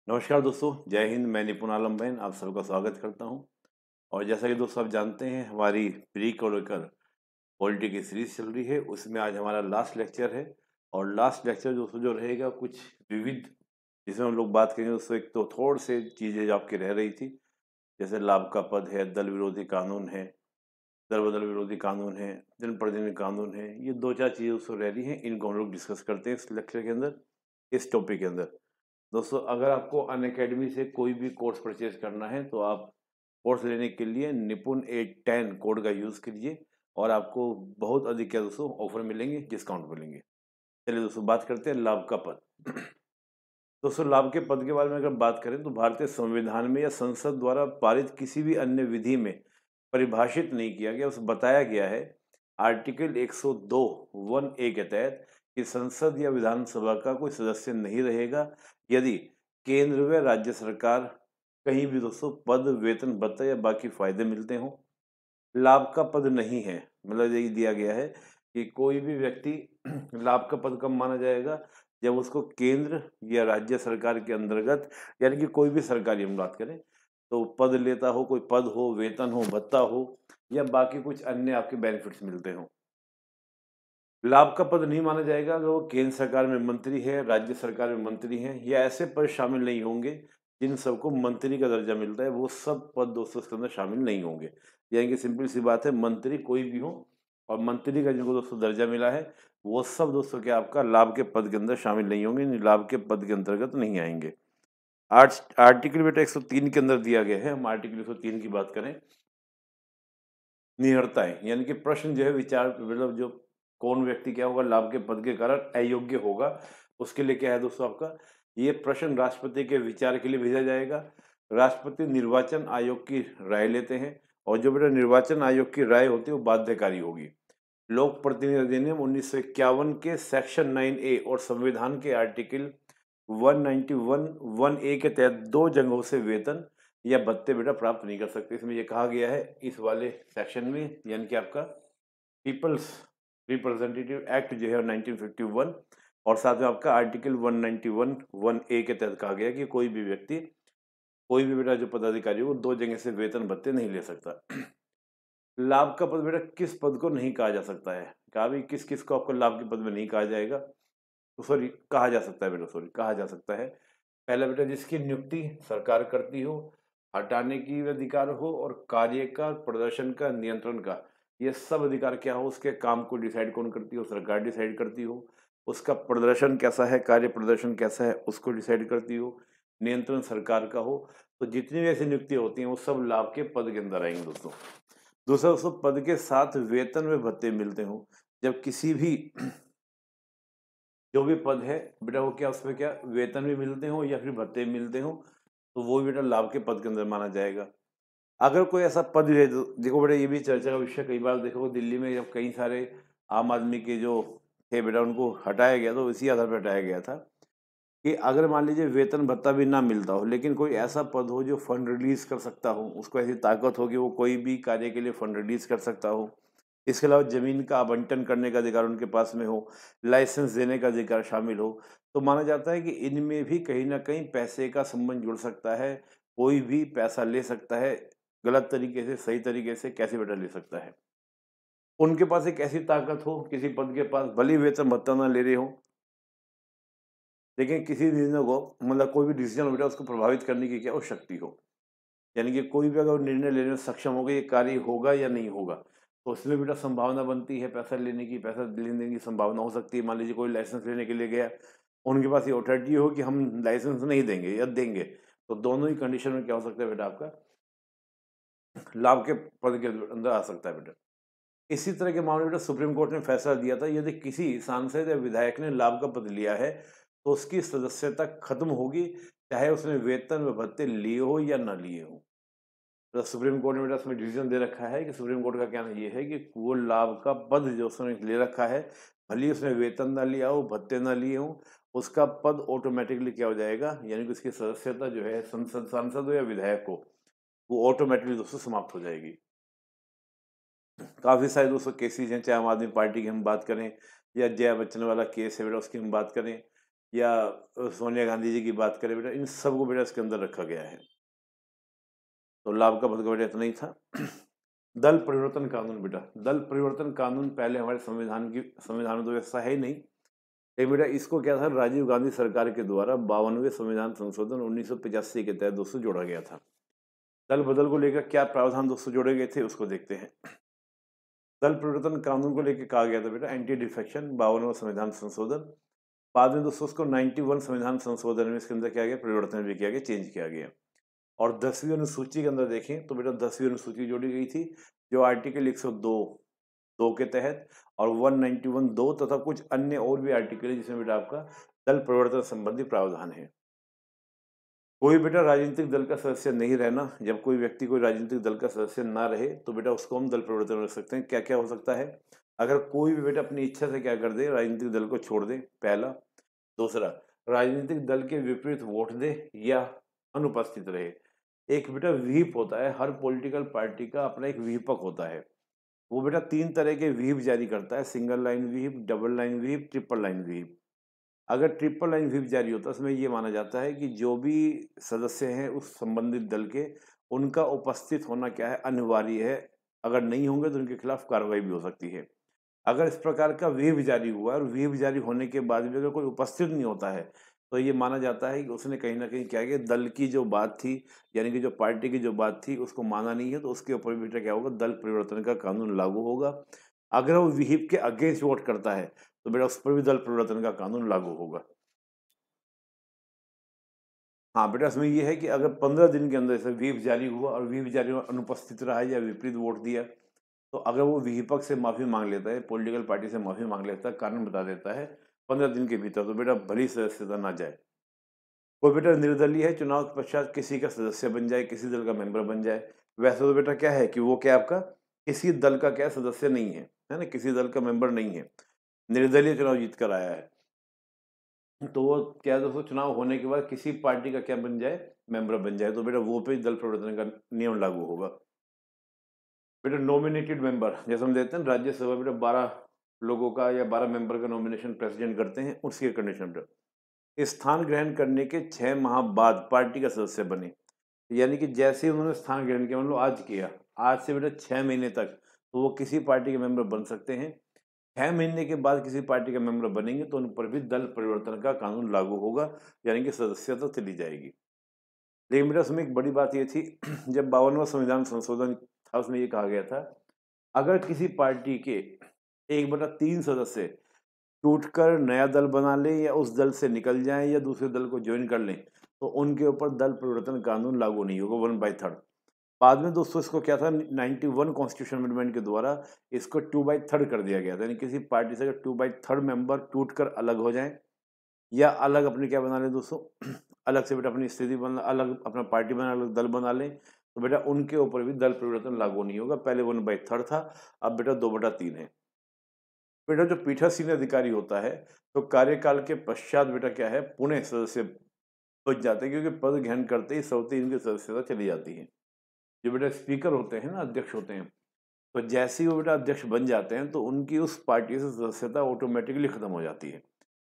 नमस्कार दोस्तों, जय हिंद। मैं निपुण आलम बहन आप सबका स्वागत करता हूं। और जैसा कि दोस्तों आप जानते हैं, हमारी प्री कोरिकुलर पॉलिटी की सीरीज चल रही है। उसमें आज हमारा लास्ट लेक्चर है। और लास्ट लेक्चर दोस्तों जो रहेगा कुछ विविध, जिसमें हम लोग बात करेंगे दोस्तों। एक तो थोड़ी सी चीज़ें जो आपकी रह रही थी, जैसे लाभ का पद है, दल विरोधी कानून है, दल बदल विरोधी कानून है, जनप्रतिनिधि कानून है। ये दो चार चीज़ें दोस्तों रह रही हैं, इनको हम लोग डिस्कस करते हैं इस लेक्चर के अंदर, इस टॉपिक के अंदर। दोस्तों अगर आपको अनअकैडमी से कोई भी कोर्स परचेज करना है तो आप कोर्स लेने के लिए निपुण 810 कोड का यूज़ कीजिए और आपको बहुत अधिक क्या दोस्तों ऑफर मिलेंगे, डिस्काउंट मिलेंगे। चलिए दोस्तों बात करते हैं लाभ का पद। दोस्तों लाभ के पद के बारे में अगर बात करें तो भारतीय संविधान में या संसद द्वारा पारित किसी भी अन्य विधि में परिभाषित नहीं किया गया, उस बताया गया है आर्टिकल 102 1A के तहत कि संसद या विधानसभा का कोई सदस्य नहीं रहेगा यदि केंद्र व राज्य सरकार कहीं भी दोस्तों पद, वेतन, भत्ता या बाकी फायदे मिलते हों। लाभ का पद नहीं है, मतलब यही दिया गया है कि कोई भी व्यक्ति लाभ का पद कब माना जाएगा, जब उसको केंद्र या राज्य सरकार के अंतर्गत, यानी कि कोई भी सरकारी हम बात करें तो पद लेता हो, कोई पद हो, वेतन हो, भत्ता हो या बाकी कुछ अन्य आपके बेनिफिट्स मिलते हों। लाभ का पद नहीं माना जाएगा अगर वो केंद्र सरकार में मंत्री है, राज्य सरकार में मंत्री हैं या ऐसे पद शामिल नहीं होंगे जिन सबको मंत्री का दर्जा मिलता है। वो सब पद दोस्तों इसके अंदर शामिल नहीं होंगे। यानी कि सिंपल सी बात है, मंत्री कोई भी हो और मंत्री का जिनको दोस्तों दर्जा मिला है वो सब दोस्तों क्या आपका लाभ के पद के अंदर शामिल नहीं होंगे, लाभ के पद के अंतर्गत नहीं आएंगे। आर्टिकल बेटा 103 के अंदर दिया गया है। हम आर्टिकल 103 की बात करें, निहरताएं यानी कि प्रश्न जो है विचार, मतलब जो कौन व्यक्ति क्या होगा लाभ के पद के कारण अयोग्य होगा, उसके लिए क्या है दोस्तों आपका ये प्रश्न राष्ट्रपति के विचार के लिए भेजा जाएगा। राष्ट्रपति निर्वाचन आयोग की राय लेते हैं और जो बेटा निर्वाचन आयोग की राय होती है वो बाध्यकारी होगी। लोक प्रतिनिधि अधिनियम 1951 के सेक्शन 9A और संविधान के आर्टिकल 191 1A के तहत दो जगहों से वेतन या भत्ते बेटा प्राप्त नहीं कर सकते। इसमें ये कहा गया है इस वाले सेक्शन में, यानी कि आपका पीपल्स रिप्रेजेंटेटिव एक्ट जो है 1951 और साथ में आपका आर्टिकल 191 1A के तहत कहा गया कि कोई भी व्यक्ति, कोई भी बेटा जो पदाधिकारी हो, दो जगह से वेतन भत्ते नहीं ले सकता। लाभ का पद बेटा किस पद को नहीं कहा जा सकता है, कहा भी किस किस को आपको लाभ के पद में नहीं कहा जाएगा, तो सॉरी कहा जा सकता है बेटा, सॉरी कहा जा सकता है। पहला बेटा जिसकी नियुक्ति सरकार करती हो, हटाने की भी अधिकार हो और कार्य का, प्रदर्शन का, नियंत्रण का, ये सब अधिकार क्या हो, उसके काम को डिसाइड कौन करती हो, सरकार डिसाइड करती हो। उसका प्रदर्शन कैसा है, कार्य प्रदर्शन कैसा है, उसको डिसाइड करती हो। नियंत्रण सरकार का हो। तो जितनी भी ऐसी नियुक्ति होती हैं वो सब लाभ के पद के अंदर आएंगे दोस्तों। दूसरा दोस्तों, पद के साथ वेतन व भत्ते मिलते हो। जब किसी भी जो भी पद है बेटा वो क्या, उसमें क्या वेतन भी मिलते हो या फिर भत्ते भी मिलते हो, तो वो बेटा लाभ के पद के अंदर माना जाएगा। अगर कोई ऐसा पद है देखो बेटा, ये भी चर्चा का विषय, कई बार देखो दिल्ली में जब कई सारे आम आदमी के जो थे बेटा उनको हटाया गया तो इसी आधार पर हटाया गया था कि अगर मान लीजिए वेतन भत्ता भी ना मिलता हो लेकिन कोई ऐसा पद हो जो फंड रिलीज कर सकता हो, उसको ऐसी ताकत हो कि वो कोई भी कार्य के लिए फंड रिलीज कर सकता हो। इसके अलावा जमीन का आवंटन करने का अधिकार उनके पास में हो, लाइसेंस देने का अधिकार शामिल हो, तो माना जाता है कि इनमें भी कहीं ना कहीं पैसे का संबंध जुड़ सकता है। कोई भी पैसा ले सकता है, गलत तरीके से, सही तरीके से, कैसे बेटा ले सकता है। उनके पास एक ऐसी ताकत हो, किसी पद के पास भले ही वेतन भत्ता ना ले रहे हो लेकिन किसी निर्णय को, मतलब कोई भी डिसीजन बेटा उसको प्रभावित करने की क्या वो शक्ति हो। यानी कि कोई भी अगर निर्णय लेने में सक्षम होगा ये कार्य होगा या नहीं होगा, तो उसमें बेटा संभावना बनती है पैसा लेने की, पैसा लेने देने की संभावना हो सकती है। मान लीजिए कोई लाइसेंस लेने के लिए गया, उनके पास ये अथॉरिटी हो कि हम लाइसेंस नहीं देंगे या देंगे, तो दोनों ही कंडीशन में क्या हो सकता है बेटा, आपका लाभ के पद के अंदर आ सकता है बेटा। इसी तरह के मामले में बेटा सुप्रीम कोर्ट ने फैसला दिया था, यदि किसी सांसद या विधायक ने लाभ का पद लिया है तो उसकी सदस्यता खत्म होगी, चाहे उसने वेतन व भत्ते लिए हो या ना लिए हो। तो सुप्रीम कोर्ट ने बेटा उसमें डिसीजन दे रखा है कि सुप्रीम कोर्ट का कहना ये है कि वो लाभ का पद जो उसने ले रखा है, भले ही उसने वेतन ना लिया हो, भत्ते ना लिए हो, उसका पद ऑटोमेटिकली क्या हो जाएगा, यानी कि उसकी सदस्यता जो है संसद, सांसद हो या विधायक हो, वो ऑटोमेटिकली दोस्तों समाप्त हो जाएगी। काफ़ी सारे दोस्तों केसेज हैं, चाहे आम आदमी पार्टी की हम बात करें या जया बच्चन वाला केस है बेटा उसकी हम बात करें, या सोनिया गांधी जी की बात करें बेटा, इन सबको बेटा इसके अंदर रखा गया है। तो लाभ का पद का बेटा इतना ही था। दल परिवर्तन कानून बेटा, दल परिवर्तन कानून पहले हमारे संविधान में तो व्यवस्था है ही नहीं। लेकिन बेटा इसको क्या था, राजीव गांधी सरकार के द्वारा 52वें संविधान संशोधन 1985 के तहत दोस्तों जोड़ा गया था। दल बदल को लेकर क्या प्रावधान दोस्तों जोड़े गए थे उसको देखते हैं। दल परिवर्तन कानून को लेकर कहा गया था बेटा एंटी डिफेक्शन 52वां संविधान संशोधन। बाद में दोस्तों उसको 91 संविधान संशोधन में इसके अंदर क्या गया, परिवर्तन भी किया गया, चेंज किया गया। और 10वीं अनुसूची के अंदर देखें तो बेटा 10वीं अनुसूची जोड़ी गई थी, जो आर्टिकल 102 के तहत और 191 दो तथा कुछ अन्य और भी आर्टिकल है, जिसमें बेटा आपका दल परिवर्तन संबंधी प्रावधान है। कोई बेटा राजनीतिक दल का सदस्य नहीं रहना, जब कोई व्यक्ति कोई राजनीतिक दल का सदस्य ना रहे तो बेटा उसको हम दल परिवर्तन रख सकते हैं। क्या क्या हो सकता है, अगर कोई भी बेटा अपनी इच्छा से क्या कर दे, राजनीतिक दल को छोड़ दे, पहला। दूसरा, राजनीतिक दल के विपरीत वोट दे या अनुपस्थित रहे। एक बेटा व्हीप होता है, हर पॉलिटिकल पार्टी का अपना एक व्हीपक होता है। वो बेटा 3 तरह के व्हीप जारी करता है, single line whip, double line whip, triple line whip. अगर ट्रिपल लाइन व्हीप जारी होता है उसमें ये माना जाता है कि जो भी सदस्य हैं उस संबंधित दल के, उनका उपस्थित होना क्या है, अनिवार्य है। अगर नहीं होंगे तो उनके खिलाफ कार्रवाई भी हो सकती है। अगर इस प्रकार का व्हीप जारी हुआ और व्हीप जारी होने के बाद भी अगर कोई उपस्थित नहीं होता है, तो ये माना जाता है कि उसने कहीं न कहीं क्या किया, दल की जो बात थी, यानी कि जो पार्टी की जो बात थी उसको माना नहीं है, तो उसके ऊपर भी बेटा क्या होगा, दल परिवर्तन का कानून लागू होगा। अगर वो व्हीप के अगेंस्ट वोट करता है, तो बेटा उस पर भी दल परिवर्तन का कानून लागू होगा। हाँ, बेटा इसमें ये है कि अगर 15 दिन के अंदर जैसे व्हीप जारी हुआ और व्हीप जारी हुआ अनुपस्थित रहा या विपरीत वोट दिया, तो अगर वो विपक्ष से माफ़ी माँग लेता है, पॉलिटिकल पार्टी से माफ़ी माँग लेता है, कारण बता देता है 15 दिन के भीतर, तो बेटा भली सदस्यता ना जाए। कोई बेटा निर्दलीय है, चुनाव के पश्चात किसी का सदस्य बन जाए, किसी दल का मेंबर बन जाए। वैसे तो बेटा क्या है कि वो क्या आपका किसी दल का क्या सदस्य नहीं है ना? किसी दल का मेंबर नहीं है। निर्दलीय चुनाव जीत कर आया है। तो वो क्या है दोस्तों, चुनाव होने के बाद किसी पार्टी का क्या बन जाए, मेंबर बन जाए, तो बेटा वो पे दल परिवर्तन का नियम लागू होगा। बेटा नॉमिनेटेड मेंबर, जैसे हम देते हैं ना राज्यसभा, बेटा 12 लोगों का या 12 मेंबर का नॉमिनेशन प्रेसिडेंट करते हैं, उसकी कंडीशन पर स्थान ग्रहण करने के 6 माह बाद पार्टी का सदस्य बने। यानी कि जैसे ही उन्होंने स्थान ग्रहण किया, मतलब आज किया, आज से बेटा 6 महीने तक तो वो किसी पार्टी के मेंबर बन सकते हैं। 6 महीने के बाद किसी पार्टी के मेंबर बनेंगे तो उन पर भी दल परिवर्तन का कानून लागू होगा, यानी कि सदस्यता तो चली जाएगी। लेकिन बेटा उसमें एक बड़ी बात ये थी, जब 52वां संविधान संशोधन था उसमें ये कहा गया था, अगर किसी पार्टी के 1/3 सदस्य टूटकर नया दल बना लें या उस दल से निकल जाएं या दूसरे दल को ज्वाइन कर लें, तो उनके ऊपर दल परिवर्तन कानून लागू नहीं होगा 1/3। बाद में दोस्तों इसको क्या था, 91 कॉन्स्टिट्यूशन अमेंडमेंट के द्वारा इसको 2/3 कर दिया गया था। यानी किसी पार्टी से अगर 2/3 मेंबर टूटकर अलग हो जाएं या अलग अपनी क्या बना लें दोस्तों, अलग से बेटा अपनी स्थिति बना, अलग अपना पार्टी बना, अलग दल बना लें, तो बेटा उनके ऊपर भी दल परिवर्तन लागू नहीं होगा। पहले 1/3 था, अब बेटा 2/3 है। बेटा जो पीठासीन अधिकारी होता है, तो कार्यकाल के पश्चात बेटा क्या है, पुनः सदस्य बच जाते हैं, क्योंकि पद ग्रहण करते ही सवती इनकी सदस्यता चली जाती है। जो बेटा स्पीकर होते हैं ना, अध्यक्ष होते हैं, तो जैसे ही वो बेटा अध्यक्ष बन जाते हैं तो उनकी उस पार्टी से सदस्यता ऑटोमेटिकली खत्म हो जाती है।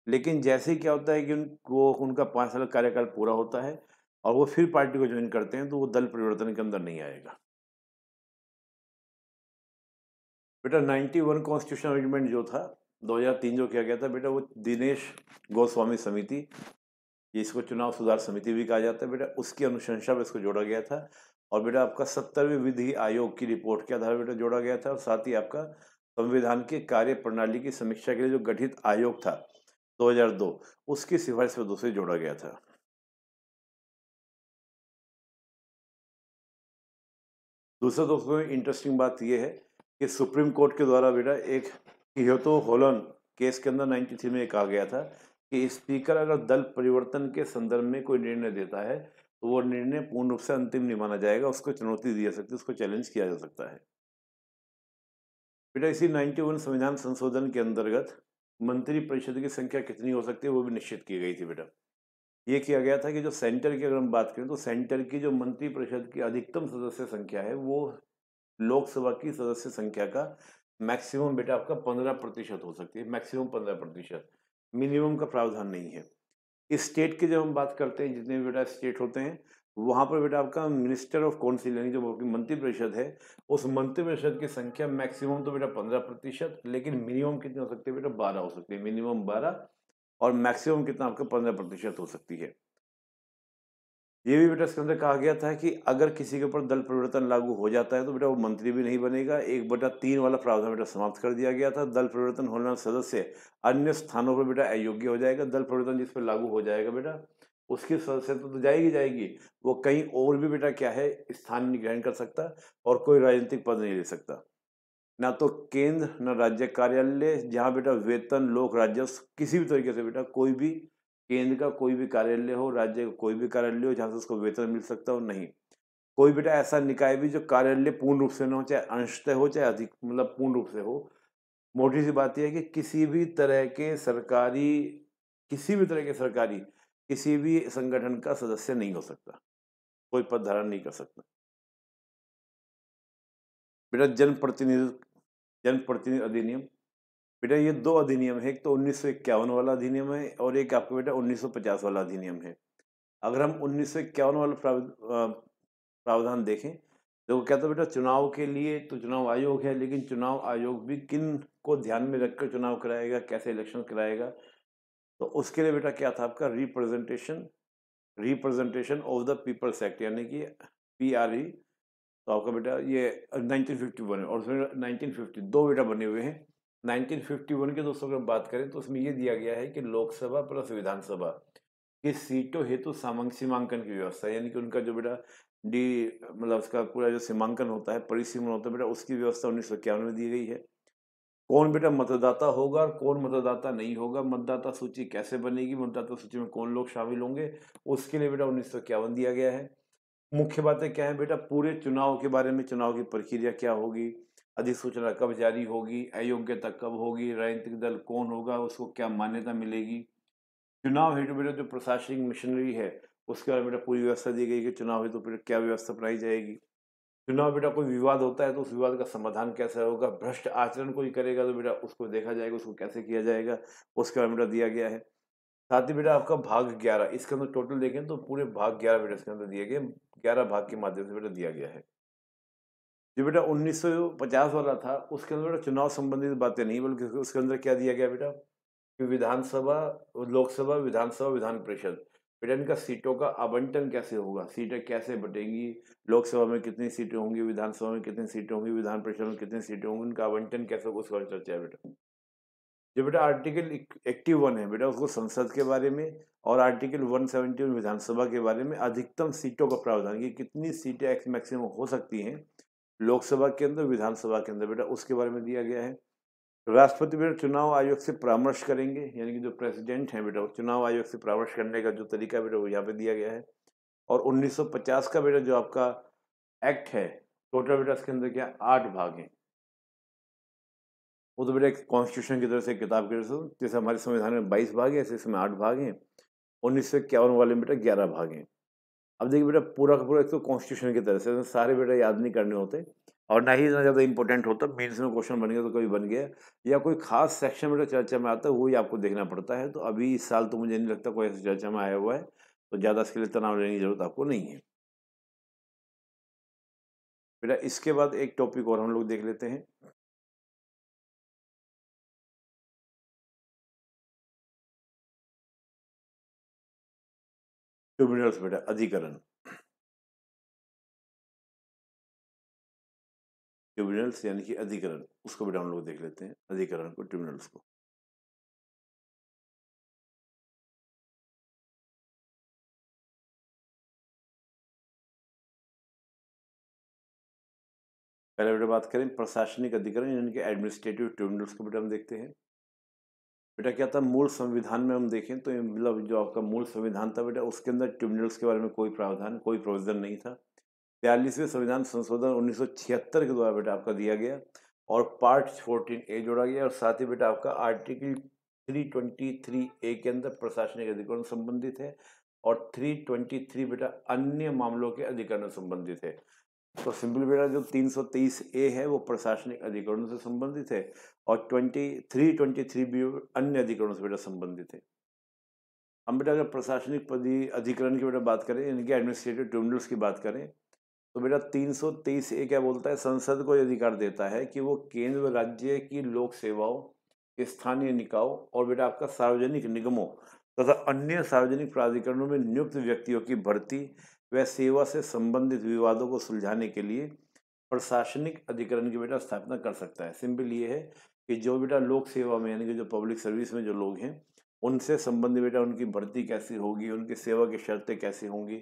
लेकिन जैसे ही क्या होता है कि उनको उनका 5 साल का कार्यकाल पूरा होता है और वो फिर पार्टी को ज्वाइन करते हैं, तो वो दल परिवर्तन के अंदर नहीं आएगा। बेटा 91 कॉन्स्टिट्यूशन अमेंडमेंट जो था 2003 जो किया गया था बेटा, वो दिनेश गोस्वामी समिति, इसको चुनाव सुधार समिति भी कहा जाता है बेटा, उसकी अनुशंसा में इसको जोड़ा गया था। और बेटा आपका 70वें विधि आयोग की रिपोर्ट के आधार पर बेटा जोड़ा गया था। और साथ ही आपका संविधान के कार्य प्रणाली की समीक्षा के लिए जो गठित आयोग था 2002, उसकी सिफारिश पर दूसरे जोड़ा गया था। दूसरा दोस्तों इंटरेस्टिंग बात यह है कि सुप्रीम कोर्ट के द्वारा बेटा एक कियोतो होलन केस के अंदर 93 में कहा गया था कि स्पीकर अगर दल परिवर्तन के संदर्भ में कोई निर्णय देता है, तो वो निर्णय पूर्ण रूप से अंतिम नहीं माना जाएगा, उसको चुनौती दी जा सकती है, उसको चैलेंज किया जा सकता है। बेटा इसी 91 संविधान संशोधन के अंतर्गत मंत्री परिषद की संख्या कितनी हो सकती है वो भी निश्चित की गई थी बेटा। ये किया गया था कि जो सेंटर की अगर हम बात करें, तो सेंटर की जो मंत्री परिषद की अधिकतम सदस्य संख्या है, वो लोकसभा की सदस्य संख्या का मैक्सिमम बेटा आपका 15% हो सकती है, मैक्सिमम 15%, मिनिमम का प्रावधान नहीं है। इस स्टेट की जब हम बात करते हैं, जितने भी बेटा स्टेट होते हैं, वहाँ पर बेटा आपका मिनिस्टर ऑफ काउंसिल यानी जो आपकी मंत्रिपरिषद है, उस मंत्रिपरिषद की संख्या मैक्सिमम तो बेटा 15%, लेकिन मिनिमम कितनी हो सकती है बेटा? 12 हो सकती है। मिनिमम 12 और मैक्सिमम कितना आपका 15% हो सकती है। ये भी बेटा इसके अंदर कहा गया था कि अगर किसी के ऊपर दल परिवर्तन लागू हो जाता है तो बेटा वो मंत्री भी नहीं बनेगा। 1/3 वाला प्रावधान बेटा समाप्त कर दिया गया था। दल परिवर्तन होने वाला सदस्य अन्य स्थानों पर बेटा अयोग्य हो जाएगा। दल परिवर्तन जिस पर लागू हो जाएगा बेटा, उसकी सदस्यता तो जाएगी जाएगी, वो कहीं और भी बेटा क्या है, स्थान नहीं ग्रहण कर सकता और कोई राजनीतिक पद नहीं ले सकता। ना तो केंद्र न राज्य कार्यालय, जहाँ बेटा वेतन, लोक राजस्व, किसी भी तरीके से बेटा कोई भी केंद्र का कोई भी कार्यालय हो, राज्य का कोई भी कार्यालय हो जहाँ से उसको वेतन मिल सकता हो, नहीं। कोई बेटा ऐसा निकाय भी जो कार्यालय पूर्ण रूप से न हो, चाहे अंशतः हो चाहे अधिक मतलब पूर्ण रूप से हो। मोटी सी बात यह है कि किसी भी तरह के सरकारी किसी भी संगठन का सदस्य नहीं हो सकता, कोई पद धारण नहीं कर सकता। बेटा जनप्रतिनिधि अधिनियम, बेटा ये 2 अधिनियम है। एक तो 1951 वाला अधिनियम है और एक आपका बेटा 1950 वाला अधिनियम है। अगर हम 1951 वाला प्रावधान देखें तो वो कहता है बेटा चुनाव के लिए तो चुनाव आयोग है, लेकिन चुनाव आयोग भी किन को ध्यान में रखकर चुनाव कराएगा, कैसे इलेक्शन कराएगा। तो उसके लिए बेटा क्या था आपका? Representation of the people's act यानी कि PRE। तो आपका बेटा ये 1951 है और उसमें 1952 बेटा बने हुए हैं। 1951 के दोस्तों अगर बात करें तो उसमें ये दिया गया है कि लोकसभा प्लस विधानसभा की सीटों हेतु सीमांकन की व्यवस्था, यानी कि उनका जो बेटा डी मतलब उसका पूरा जो सीमांकन होता है, परिसीमन होता है बेटा, उसकी व्यवस्था 1951 में दी गई है। कौन बेटा मतदाता होगा और कौन मतदाता नहीं होगा, मतदाता सूची कैसे बनेगी, मतदाता सूची में कौन लोग शामिल होंगे, उसके लिए बेटा 1951 दिया गया है। मुख्य बातें क्या है बेटा? पूरे चुनाव के बारे में, चुनाव की प्रक्रिया क्या होगी, अधिसूचना कब जारी होगी, अयोग्यता कब होगी, राजनीतिक दल कौन होगा, उसको क्या मान्यता मिलेगी, चुनाव हेतु बेटा जो प्रशासनिक मशीनरी है उसके बारे में बेटा पूरी व्यवस्था दी गई कि चुनाव हेतु बेटा क्या व्यवस्था अपनाई जाएगी। चुनाव बेटा कोई विवाद होता है तो उस विवाद का समाधान कैसे होगा, भ्रष्ट आचरण कोई करेगा तो बेटा उसको देखा जाएगा, उसको कैसे किया जाएगा, उसके बारे में बेटा दिया गया है। साथ ही बेटा आपका भाग 11, इसके अंदर टोटल देखें तो पूरे भाग 11 बेटा इसके अंदर दिए गए, 11 भाग के माध्यम से बेटा दिया गया है। जो बेटा 1950 वाला था उसके अंदर बेटा चुनाव संबंधित बातें नहीं, बल्कि उसके अंदर क्या दिया गया बेटा कि विधानसभा, लोकसभा, विधानसभा, विधान परिषद, बेटा इनका सीटों का आवंटन कैसे होगा, सीटें कैसे बटेंगी, लोकसभा में कितनी सीटें होंगी, विधानसभा में कितनी सीटें होंगी, विधान परिषद में कितनी सीटें होंगी, उनका आवंटन कैसे होगा, उसका चर्चा है बेटा। जो बेटा आर्टिकल 81 है बेटा उसको संसद के बारे में, और आर्टिकल 171 विधानसभा के बारे में आधिकतम सीटों का प्रावधान, कि कितनी सीटें मैक्सिमम हो सकती हैं लोकसभा के अंदर, विधानसभा के अंदर बेटा, उसके बारे में दिया गया है। राष्ट्रपति बेटा चुनाव आयोग से परामर्श करेंगे, यानी कि जो प्रेसिडेंट है बेटा चुनाव आयोग से परामर्श करने का जो तरीका बेटा वो यहाँ पे दिया गया है। और 1950 का बेटा जो आपका एक्ट है, टोटल बेटा इसके अंदर क्या 8 भाग हैं। वो तो बेटा एक कॉन्स्टिट्यूशन की तरह से, किताब की तरह से, जैसे हमारे संविधान में 22 भाग है ऐसे इसमें 8 भाग हैं। 1951 वाले में बेटा 11 भाग हैं। अब देखिए बेटा पूरा का पूरा एक तो कॉन्स्टिट्यूशन की तरह से सारे बेटा याद नहीं करने होते और ना ही इतना ज़्यादा इंपॉर्टेंट होता। मेंस में क्वेश्चन बन गया तो कभी बन गया, या कोई खास सेक्शन बेटा चर्चा में आता है, वही आपको देखना पड़ता है। तो अभी इस साल तो मुझे नहीं लगता कोई ऐसी चर्चा में आया हुआ है, तो ज़्यादा इसके लिए तनाव लेने की जरूरत आपको नहीं है बेटा। इसके बाद एक टॉपिक और हम लोग देख लेते हैं, ट्रिब्यूनल्स बेटा, अधिकरण। ट्रिब्यूनल्स यानी कि अधिकरण, उसको बेटा हम लोग देख लेते हैं, अधिकरण को, ट्रिब्यूनल्स को। पहले बेटा बात करें प्रशासनिक अधिकरण यानी कि एडमिनिस्ट्रेटिव ट्रिब्यूनल्स को बेटा हम देखते हैं। बेटा क्या था, मूल संविधान में हम देखें तो मतलब जो आपका मूल संविधान था बेटा उसके अंदर ट्रिब्यूनल्स के बारे में कोई प्रावधान, कोई प्रोविजन नहीं था। 42वें संविधान संशोधन 1976 के द्वारा बेटा आपका दिया गया और पार्ट 14A जोड़ा गया, और साथ ही बेटा आपका आर्टिकल 323A के अंदर प्रशासनिक अधिकरण संबंधित है और 323 बेटा अन्य मामलों के अधिकरण संबंधित है। तो सिंपल बेटा जो 323A है वो प्रशासनिक अधिकरणों से संबंधित है और 323B अन्य अधिकरणों से बेटा संबंधित है। हम बेटा अगर प्रशासनिक पदी अधिकरण की बेटा बात करें, यानी कि एडमिनिस्ट्रेटिव ट्रिब्यूनल्स की बात करें, तो बेटा 323 क्या बोलता है, संसद को ये अधिकार देता है कि वो केंद्र व राज्य की लोक सेवाओं, स्थानीय निकायों और बेटा आपका सार्वजनिक निगमों तथा अन्य सार्वजनिक प्राधिकरणों में नियुक्त व्यक्तियों की भर्ती व सेवा से संबंधित विवादों को सुलझाने के लिए प्रशासनिक अधिकरण की बेटा स्थापना कर सकता है। सिंपल ये है कि जो बेटा लोक सेवा में, यानी कि जो पब्लिक सर्विस में जो लोग हैं, उनसे संबंधित बेटा उनकी भर्ती कैसी होगी, उनकी सेवा की शर्तें कैसी होंगी,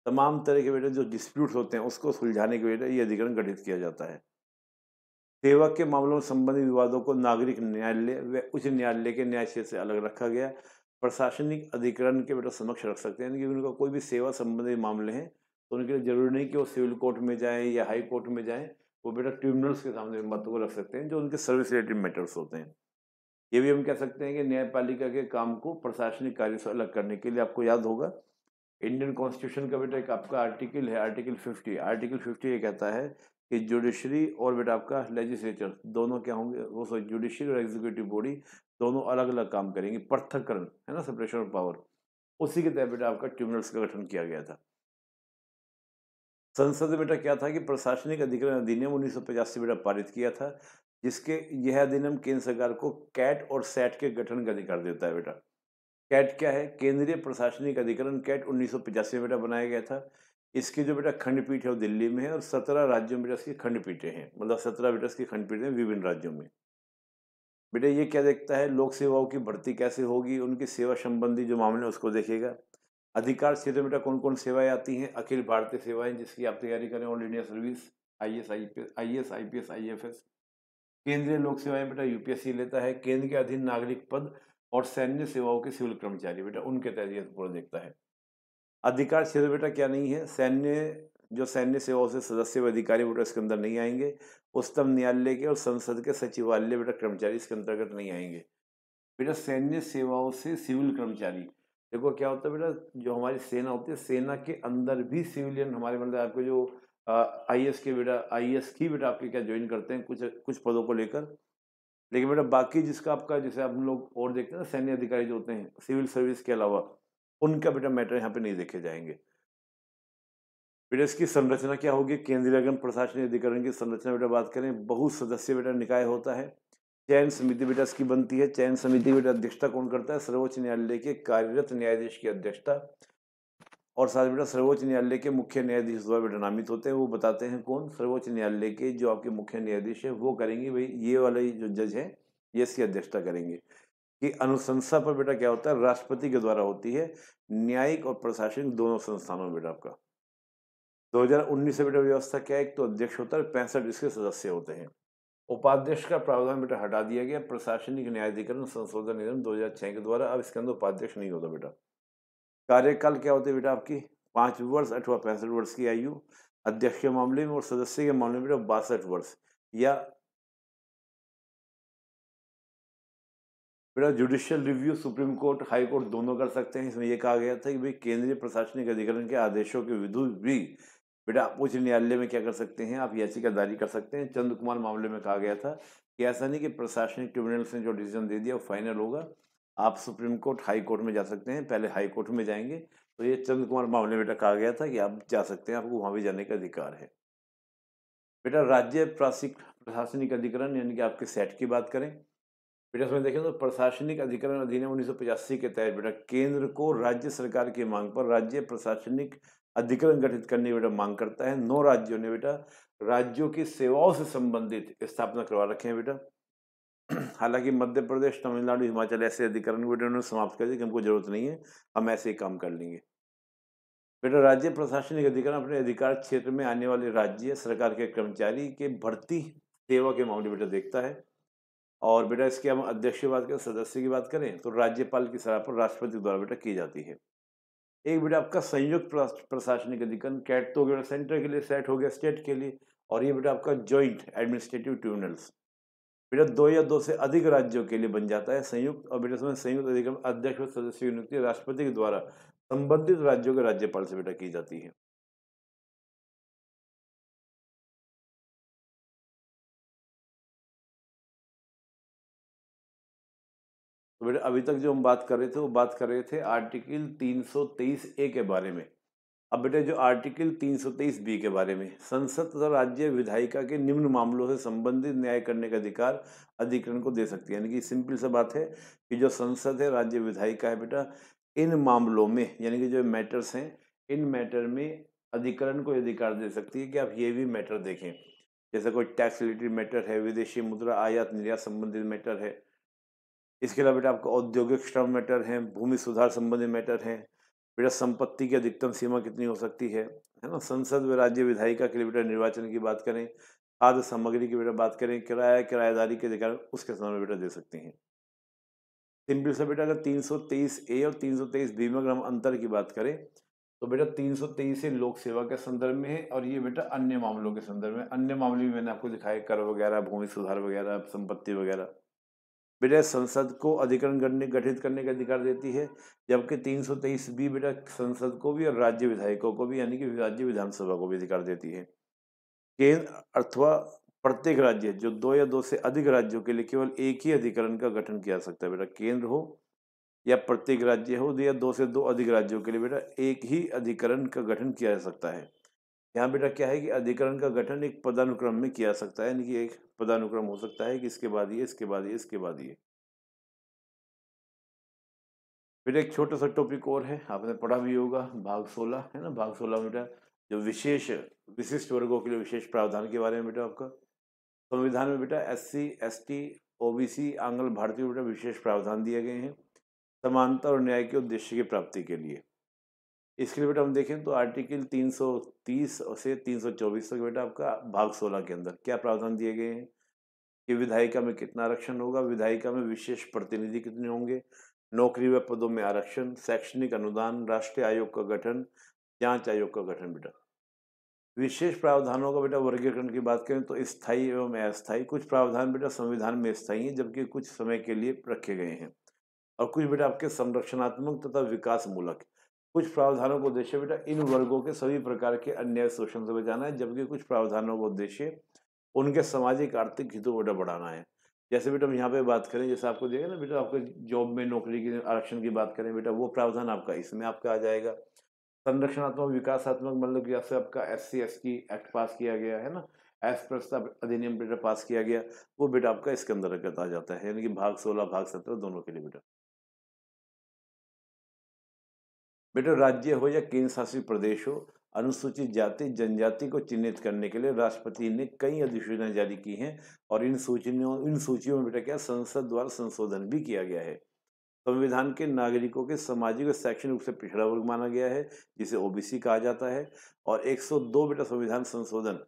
तमाम तरह के बेटा जो डिस्प्यूट्स होते हैं उसको सुलझाने के बेटा ये अधिकरण गठित किया जाता है। सेवा के मामलों में संबंधित विवादों को नागरिक न्यायालय व उच्च न्यायालय के न्याय क्षेत्र से अलग रखा गया। प्रशासनिक अधिकरण के बेटा समक्ष रख सकते हैं, यानी कि उनका कोई भी सेवा संबंधी मामले हैं तो उनके लिए जरूरी नहीं कि वो सिविल कोर्ट में जाएं या हाई कोर्ट में जाएं, वो बेटा ट्रिब्यूनल्स के सामने बातों को रख सकते हैं जो उनके सर्विस रिलेटेड मैटर्स होते हैं। ये भी हम कह सकते हैं कि न्यायपालिका के काम को प्रशासनिक कार्य से अलग करने के लिए, आपको याद होगा इंडियन कॉन्स्टिट्यूशन का बेटा एक आपका आर्टिकल है, आर्टिकल 50। आर्टिकल 50 ये कहता है कि जुडिशरी और बेटा आपका लेजिस्लेचर दोनों क्या होंगे, वो सॉरी जुडिशरी और एग्जीक्यूटिव बॉडी दोनों अलग अलग काम करेंगे, पृथक्करण है ना, सेपरेशन ऑफ पावर। उसी के तहत बेटा आपका ट्रिब्यूनल्स का गठन किया गया था। संसद में बेटा क्या था कि प्रशासनिक अधिकरण अधिनियम 1985 बेटा पारित किया था, जिसके यह अधिनियम केंद्र सरकार को कैट और सैट के गठन का अधिकार देता है बेटा। कैट क्या है, केंद्रीय प्रशासनिक अधिकरण, कैट 1985 में बेटा बनाया गया था। इसकी जो बेटा खंडपीठ है वो दिल्ली में है और 17 राज्यों में बेटा इसकी खंडपीठें हैं, मतलब 17 बेटा इसकी खंडपीठें हैं विभिन्न राज्यों में। बेटा ये क्या देखता है, लोक सेवाओं की भर्ती कैसे होगी, उनकी सेवा संबंधी जो मामले हैं उसको देखेगा। अधिकार क्षेत्र में बेटा कौन कौन सेवाएं आती हैं, अखिल भारतीय सेवाएं जिसकी आप तैयारी करें, all India service, IAS IPS IFS. केंद्रीय लोक सेवाएं बेटा यूपीएससी लेता है। केंद्र के अधीन नागरिक पद और सैन्य सेवाओं के सिविल कर्मचारी बेटा उनके तहत ये पूरा देखता है। अधिकार क्षेत्र बेटा क्या नहीं है, जो सैन्य सेवाओं से सदस्य व अधिकारी बेटा इसके अंदर नहीं आएंगे। उच्चतम न्यायालय के और संसद के सचिवालय बेटा कर्मचारी इसके अंतर्गत नहीं आएंगे। बेटा सैन्य सेवाओं से सिविल कर्मचारी, देखो क्या होता है बेटा, जो हमारी सेना होती है, सेना के अंदर भी सिविलियन हमारे, मतलब आपके जो आईएएस के बेटा, आईएएस की बेटा आपके क्या ज्वाइन करते हैं कुछ कुछ पदों को लेकर। लेकिन बेटा बाकी जिसका आपका, जैसे हम लोग और देखते हैं ना, सैन्य अधिकारी जो होते हैं सिविल सर्विस के अलावा, उनका बेटा मैटर यहाँ पे नहीं देखे जाएंगे। बेटा इसकी संरचना क्या होगी, केंद्रीय गण प्रशासनिक अधिकरण की संरचना बेटा बात करें, बहु सदस्य बेटा निकाय होता है। चयन समिति बेटा इसकी बनती है। चयन समिति बेटा अध्यक्षता कौन करता है, सर्वोच्च न्यायालय के कार्यरत न्यायाधीश की अध्यक्षता, और साथ बेटा सर्वोच्च न्यायालय के मुख्य न्यायाधीश द्वारा बेटा नामित होते हैं। वो बताते हैं कौन, सर्वोच्च न्यायालय के जो आपके मुख्य न्यायाधीश है वो करेंगे, भाई ये वाले जो जज है ये इसकी अध्यक्षता करेंगे। कि अनुशंसा पर बेटा क्या होता है, राष्ट्रपति के द्वारा होती है। न्यायिक और प्रशासनिक दोनों संस्थानों में बेटा आपका 2019 से बेटा व्यवस्था क्या है, एक तो अध्यक्ष होता है, 65 इसके सदस्य होते हैं। उपाध्यक्ष का प्रावधान बेटा हटा दिया गया प्रशासनिक न्यायाधिकरण संशोधन नियम 2006 के द्वारा। अब इसके अंदर उपाध्यक्ष नहीं होता बेटा। कार्यकाल क्या होते है बेटा आपकी, 5 वर्ष अथवा 65 वर्ष की आयु अध्यक्ष के मामले में, और सदस्य के मामले में बेटा 62 वर्ष। या बेटा judicial review supreme court high court दोनों कर सकते हैं। इसमें यह कहा गया था कि भाई केंद्रीय प्रशासनिक अधिकरण के आदेशों के विरुद्ध भी बेटा आप उच्च न्यायालय में क्या कर सकते हैं, आप याचिका दायर कर सकते हैं। चंद्र कुमार मामले में कहा गया था कि ऐसा नहीं कि प्रशासनिक ट्रिब्यूनल्स ने जो डिसीजन दे दिया वो फाइनल होगा, आप सुप्रीम कोर्ट हाई कोर्ट में जा सकते हैं। पहले हाई कोर्ट में जाएंगे, तो ये चंद्र कुमार मामले में बेटा कहा गया था कि आप जा सकते हैं, आपको वहां भी जाने का अधिकार है। बेटा राज्य प्रशासनिक अधिकरण यानी कि आपके सेट की बात करें, बेटा इसमें देखें तो प्रशासनिक अधिकरण अधिनियम 1985 के तहत बेटा केंद्र को राज्य सरकार की मांग पर राज्य प्रशासनिक अधिकरण गठित करने की बेटा मांग करता है। 9 राज्यों ने बेटा राज्यों की सेवाओं से संबंधित स्थापना करवा रखे हैं बेटा। हालांकि मध्य प्रदेश, तमिलनाडु, हिमाचल ऐसे अधिकरण बेटा उन्होंने समाप्त कर दिए कि हमको जरूरत नहीं है, हम ऐसे ही काम कर लेंगे। बेटा राज्य प्रशासनिक अधिकरण अपने अधिकार क्षेत्र में आने वाले राज्य सरकार के कर्मचारी के भर्ती सेवा के मामले बेटा देखता है। और बेटा इसके हम अध्यक्ष की बात करें, सदस्य की बात करें, तो राज्यपाल की सलाह पर राष्ट्रपति द्वारा बेटा की जाती है। एक बेटा आपका संयुक्त प्रशासनिक अधिकरण, कैट तो बेटा सेंटर के लिए, सेट हो गया स्टेट के लिए, और ये बेटा आपका ज्वाइंट एडमिनिस्ट्रेटिव ट्रिब्यूनल्स बेटा 2 या 2 से अधिक राज्यों के लिए बन जाता है संयुक्त। और बेटा इसमें संयुक्त अधिकरण अध्यक्ष और सदस्य की नियुक्ति राष्ट्रपति के द्वारा संबंधित राज्यों के राज्यपाल से बेटा की जाती है। तो बेटा अभी तक जो हम बात कर रहे थे वो बात कर रहे थे आर्टिकल 323A के बारे में। अब बेटा जो आर्टिकल 323B के बारे में, संसद तथा राज्य विधायिका के निम्न मामलों से संबंधित न्याय करने का अधिकार अधिकरण को दे सकती है। यानी कि सिंपल सा बात है कि जो संसद है, राज्य विधायिका है बेटा, इन मामलों में यानी कि जो मैटर्स हैं, इन मैटर में अधिकरण को अधिकार दे सकती है कि आप ये भी मैटर देखें। जैसे कोई टैक्स रिलेटेड मैटर है, विदेशी मुद्रा आयात निर्यात संबंधित मैटर है, इसके अलावा बेटा आपका औद्योगिक श्रम मैटर है, भूमि सुधार संबंधी मैटर है, बेटा संपत्ति की अधिकतम सीमा कितनी हो सकती है ना। संसद व राज्य विधायिका के लिए बेटा निर्वाचन की बात करें, खाद्य सामग्री की बेटा बात करें, किराया किराएदारी के अधिकार उसके समय बेटा दे सकती हैं। सिंपल से बेटा अगर 323A और 323B में अगर हम अंतर की बात करें तो बेटा 323 से लोक सेवा के संदर्भ में है और ये बेटा अन्य मामलों के संदर्भ में। अन्य मामले भी मैंने आपको दिखाए, कर वगैरह, भूमि सुधार वगैरह, संपत्ति वगैरह। बेटा संसद को अधिकरण गठित करने का अधिकार देती है, जबकि 323B बेटा संसद को भी और राज्य विधायकों को भी यानी कि राज्य विधानसभा को भी अधिकार देती है। केंद्र अथवा प्रत्येक राज्य जो 2 या 2 से अधिक राज्यों के लिए केवल एक ही अधिकरण का गठन किया जा सकता है। बेटा केंद्र हो या प्रत्येक राज्य हो या 2 से 2 अधिक राज्यों के लिए बेटा एक ही अधिकरण का गठन किया जा सकता है। यहाँ बेटा क्या है कि अधिकरण का गठन एक पदानुक्रम में किया जा सकता है, यानी कि एक पदानुक्रम हो सकता है कि इसके बाद ये, इसके बाद ये, इसके बाद ये। फिर एक छोटा सा टॉपिक और है, आपने पढ़ा भी होगा, भाग 16 है ना। भाग 16 में बेटा जो विशिष्ट वर्गों के लिए विशेष प्रावधान के बारे में बेटा आपका संविधान में बेटा SC ST OBC आंग्ल भारतीय बेटा विशेष प्रावधान दिए गए हैं समानता और न्याय के उद्देश्य की प्राप्ति के लिए। इसके लिए बेटा हम देखें तो आर्टिकल 330 से 324 तक बेटा आपका भाग 16 के अंदर क्या प्रावधान दिए गए हैं कि विधायिका में कितना आरक्षण होगा, विधायिका में विशेष प्रतिनिधि कितने होंगे, नौकरी व पदों में आरक्षण, शैक्षणिक अनुदान, राष्ट्रीय आयोग का गठन, जांच आयोग का गठन। बेटा विशेष प्रावधानों का बेटा वर्गीकरण की बात करें तो स्थायी एवं अस्थायी। कुछ प्रावधान बेटा संविधान में स्थायी हैं जबकि कुछ समय के लिए रखे गए हैं, और कुछ बेटा आपके संरक्षणात्मक तथा विकास मूलक। कुछ प्रावधानों का उद्देश्य बेटा इन वर्गों के सभी प्रकार के अन्याय शोषण से बचाना है, जबकि कुछ प्रावधानों का उद्देश्य उनके सामाजिक आर्थिक हितों को बेटा बढ़ाना है। जैसे बेटा हम यहाँ पे बात करें, जैसे आपको दिया ना बेटा आपको जॉब में नौकरी की आरक्षण की बात करें बेटा, वो प्रावधान आपका इसमें आपका आ जाएगा। संरक्षणात्मक विकासात्मक मतलब कि जैसे आपका SC ST एक्ट पास किया गया है ना, एस प्रस्ताव अधिनियम बेटा पास किया गया, वो बेटा आपका इसके अंतर्गत आ जाता है, यानी कि भाग 16 भाग 17 दोनों के लिए बेटा। बेटा राज्य हो या केंद्र शासित प्रदेश हो, अनुसूचित जाति जनजाति को चिन्हित करने के लिए राष्ट्रपति ने कई अधिसूचनाएं जारी की हैं और इन सूचियों में बेटा क्या संसद द्वारा संशोधन भी किया गया है। संविधान के नागरिकों के सामाजिक और शैक्षणिक रूप से पिछड़ा वर्ग माना गया है, जिसे OBC कहा जाता है। और 102 बेटा संविधान संशोधन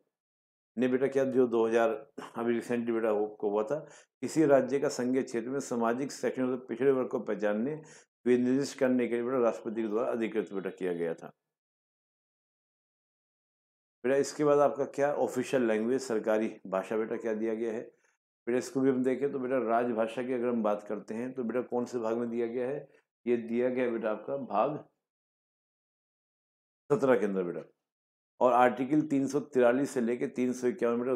ने बेटा क्या जो 2000 अभी रिसेंटली बेटा हुआ था, किसी राज्य का संघीय क्षेत्र में सामाजिक शैक्षणिक रूप से पिछड़े वर्ग को पहचानने विनिर्दिष्ट करने के लिए बेटा राष्ट्रपति के द्वारा अधिकृत बेटा किया गया था। बेटा इसके बाद आपका क्या ऑफिशियल लैंग्वेज सरकारी भाषा बेटा क्या दिया गया है। बेटा इसको भी हम देखें तो बेटा राजभाषा की अगर हम बात करते हैं तो बेटा कौन से भाग में दिया गया है, ये दिया गया है बेटा आपका भाग 17 के अंदर बेटा। और आर्टिकल 343 से लेकर 351 बेटा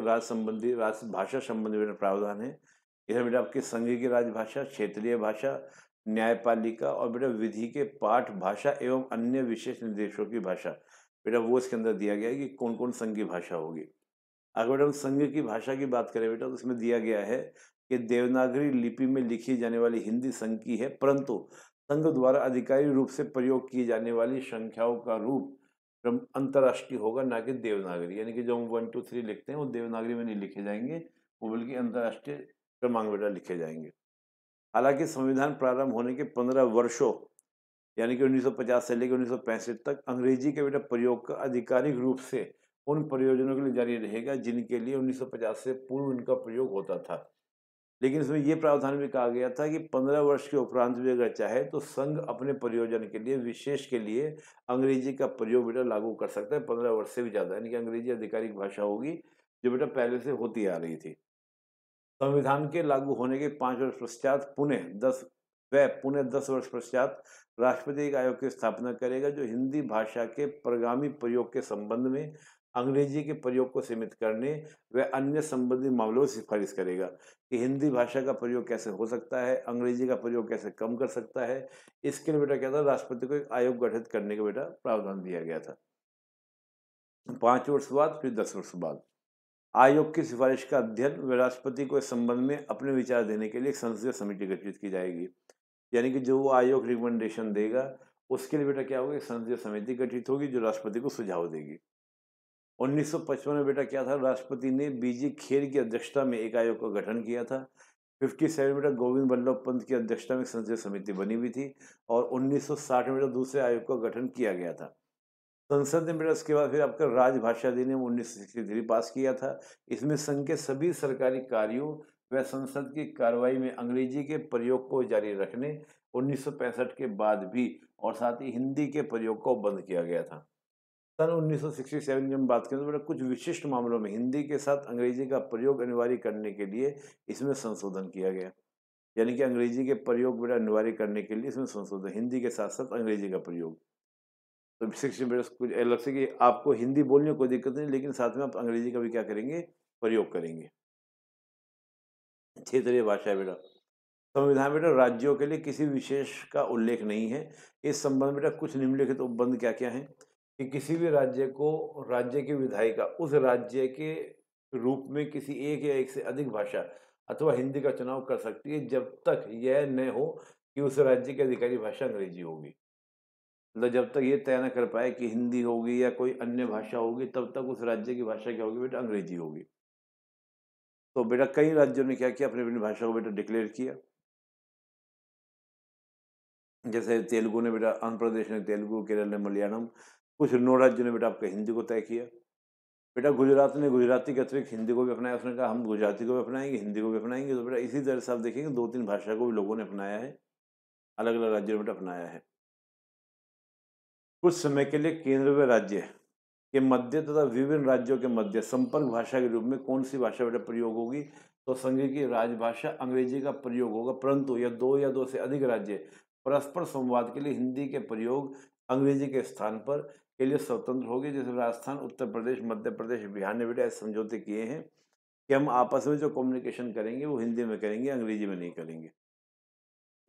राजभाषा संबंधी बेटा प्रावधान है। इसमें बेटा आपके संघ की राजभाषा, क्षेत्रीय भाषा, न्यायपालिका और बेटा विधि के पाठ भाषा एवं अन्य विशेष निर्देशों की भाषा बेटा वो इसके अंदर दिया गया है कि कौन कौन संघ की भाषा होगी। अगर बेटा हम संघ की भाषा की बात करें बेटा तो इसमें दिया गया है कि देवनागरी लिपि में लिखी जाने वाली हिंदी संघ की है, परंतु संघ द्वारा आधिकारिक रूप से प्रयोग की जाने वाली संख्याओं का रूप अंतर्राष्ट्रीय होगा, ना कि देवनागरी। यानी कि जो हम 1 2 3 लिखते हैं वो देवनागरी में नहीं लिखे जाएंगे, वो बल्कि अंतर्राष्ट्रीय क्रमांक बेटा लिखे जाएंगे। हालांकि संविधान प्रारंभ होने के 15 वर्षों यानी कि 1950 से लेकर 1965 तक अंग्रेजी के बेटा प्रयोग का आधिकारिक रूप से उन प्रयोजनों के लिए जारी रहेगा जिनके लिए 1950 से पूर्व इनका प्रयोग होता था। लेकिन इसमें यह प्रावधान भी कहा गया था कि 15 वर्ष के उपरांत भी अगर चाहे तो संघ अपने प्रयोजन के लिए विशेष के लिए अंग्रेजी का प्रयोग बेटा लागू कर सकता है 15 वर्ष से भी ज्यादा, यानी कि अंग्रेजी आधिकारिक भाषा होगी जो बेटा पहले से होती आ रही थी। संविधान के लागू होने के 5 वर्ष पश्चात पुनः 10 वर्ष पश्चात राष्ट्रपति एक आयोग की स्थापना करेगा जो हिंदी भाषा के प्रगामी प्रयोग के संबंध में अंग्रेजी के प्रयोग को सीमित करने व अन्य संबंधित मामलों में सिफारिश करेगा कि हिंदी भाषा का प्रयोग कैसे हो सकता है, अंग्रेजी का प्रयोग कैसे कम कर सकता है। इसके लिए बेटा क्या था, राष्ट्रपति को एक आयोग गठित करने का बेटा प्रावधान दिया गया था। 5 वर्ष बाद फिर 10 वर्ष बाद आयोग की सिफारिश का अध्ययन व राष्ट्रपति को इस संबंध में अपने विचार देने के लिए एक संसदीय समिति गठित की जाएगी। यानी कि जो वो आयोग रिकमेंडेशन देगा उसके लिए बेटा क्या होगा, एक संसदीय समिति गठित होगी जो राष्ट्रपति को सुझाव देगी। 1955 में बेटा क्या था, राष्ट्रपति ने बीजी खेर की अध्यक्षता में एक आयोग का गठन किया था। 57 में बेटा गोविंद बल्लभ पंत की अध्यक्षता में संसदीय समिति बनी हुई थी और 1960 में बेटा दूसरे आयोग का गठन किया गया था। संसद ने बेटा उसके बाद फिर आपका राजभाषा अधिनियम 1963 पास किया था। इसमें संघ के सभी सरकारी कार्यों व संसद की कार्रवाई में अंग्रेजी के प्रयोग को जारी रखने 1965 के बाद भी और साथ ही हिंदी के प्रयोग को बंद किया गया था। सन 1967 की हम बात करें तो बेटा कुछ विशिष्ट मामलों में हिंदी के साथ अंग्रेजी का प्रयोग अनिवार्य करने के लिए इसमें संशोधन किया गया। यानी कि अंग्रेजी के प्रयोग बेटा अनिवार्य करने के लिए इसमें संशोधन, हिंदी के साथ साथ अंग्रेजी का प्रयोग। तो शिक्षण बेटा कुछ अलग से कि आपको हिंदी बोलने में कोई दिक्कत नहीं, लेकिन साथ में आप अंग्रेजी का भी क्या करेंगे, प्रयोग करेंगे। क्षेत्रीय भाषा है बेटा, संविधान बेटा राज्यों के लिए किसी विशेष का उल्लेख नहीं है। इस संबंध में बेटा कुछ निम्नलिखित उपबंध क्या क्या है कि किसी भी राज्य को राज्य की विधायिका उस राज्य के रूप में किसी एक या एक से अधिक भाषा अथवा हिंदी का चुनाव कर सकती है जब तक यह न हो कि उस राज्य की अधिकारी भाषा अंग्रेजी होगी। मतलब जब तक ये तय न कर पाए कि हिंदी होगी या कोई अन्य भाषा होगी तब तक उस राज्य की भाषा क्या होगी बेटा, अंग्रेजी होगी। तो बेटा कई राज्यों ने क्या किया, अपनी अपनी भाषा को बेटा डिक्लेयर किया। जैसे तेलुगु ने बेटा, आंध्र प्रदेश ने तेलुगु, केरल ने मलयालम, कुछ 9 राज्यों ने बेटा आपका हिंदी को तय किया। बेटा गुजरात ने गुजराती के अतिरिक्त हिंदी को भी अपनाया। उसने कहा हम गुजराती को भी अपनाएंगे, हिंदी को भी अपनाएंगे। तो बेटा इसी तरह से आप देखेंगे 2-3 भाषा को भी लोगों ने अपनाया है, अलग अलग राज्यों में बेटा अपनाया है। कुछ समय के लिए केंद्र व राज्य के मध्य तथा विभिन्न राज्यों के मध्य संपर्क भाषा के रूप में कौन सी भाषा बेटा प्रयोग होगी, तो संघ की राजभाषा अंग्रेजी का प्रयोग होगा, परंतु या दो से अधिक राज्य परस्पर संवाद के लिए हिंदी के प्रयोग अंग्रेजी के स्थान पर के लिए स्वतंत्र होगी। जैसे राजस्थान, उत्तर प्रदेश, मध्य प्रदेश, बिहार ने बेटा ऐसे समझौते किए हैं कि हम आपस में जो कम्युनिकेशन करेंगे वो हिंदी में करेंगे, अंग्रेजी में नहीं करेंगे।